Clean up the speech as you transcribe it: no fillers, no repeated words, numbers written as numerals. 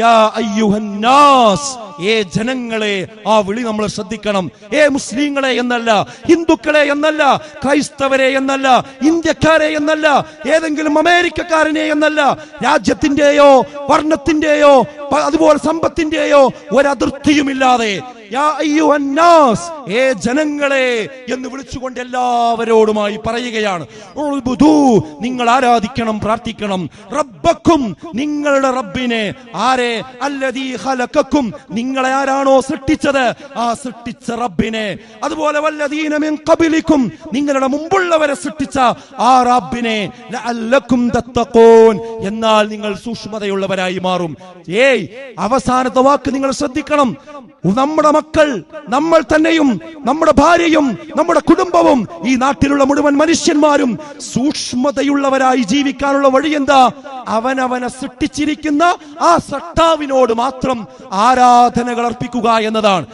യാ അയ്യുഹന്നാസ്, ഏ ജനങ്ങളെ, ആ വിളി നമ്മൾ ശ്രദ്ധിക്കണം. മുസ്ലിങ്ങളെ എന്നല്ല, ഹിന്ദുക്കളെ എന്നല്ല, ക്രൈസ്തവരെ എന്നല്ല, ഇന്ത്യക്കാരെ എന്നല്ല, ഏതെങ്കിലും അമേരിക്കക്കാരനെ എന്നല്ല, രാജ്യത്തിന്റെയോ വർണ്ണത്തിന്റെയോ അതുപോലെ സമ്പത്തിന്റെയോ ഒരതിർത്തിയുമില്ലാതെ യാ അയ്യുഹന്നാസ്, ജനങ്ങളെ എന്ന് വിളിച്ചുകൊണ്ട് എല്ലാവരോടുമായി പറയുകയാണ്, നിങ്ങൾ ആരാധിക്കണം, പ്രാർത്ഥിക്കണം, റബ്ബക്കും, നിങ്ങളുടെ റബ്ബിനെ. ആരെ? അല്ലദീ ഖലഖക്കും, നിങ്ങളെ ആരാണോ സൃഷ്ടിച്ചത് ആ സൃഷ്ടിച്ച റബ്ബിനെ. അതുപോലെ വല്ലദീന മിൻ ഖബലിക്കും, നിങ്ങളുടെ മുമ്പുള്ളവരെ സൃഷ്ടിച്ച ആ റബ്ബിനെ. ലഅല്ലക്കും തത്തഖൂൻ, എന്നാൽ നിങ്ങൾ സൂക്ഷ്മതയുള്ളവരായി മാറും. അവസാനത്തെ വാക്ക് നിങ്ങൾ ശ്രദ്ധിക്കണം. നമ്മുടെ മക്കൾ, നമ്മൾ തന്നെയും, നമ്മുടെ ഭാര്യയും, നമ്മുടെ കുടുംബവും, ഈ നാട്ടിലുള്ള മുഴുവൻ മനുഷ്യന്മാരും സൂക്ഷ്മതയുള്ളവരായി ജീവിക്കാനുള്ള വഴി എന്താ? അവനവനെ സൃഷ്ടിച്ചിരിക്കുന്ന ആ സൃഷ്ടാവിനോട് മാത്രം ആരാധനകൾ അർപ്പിക്കുക എന്നതാണ്.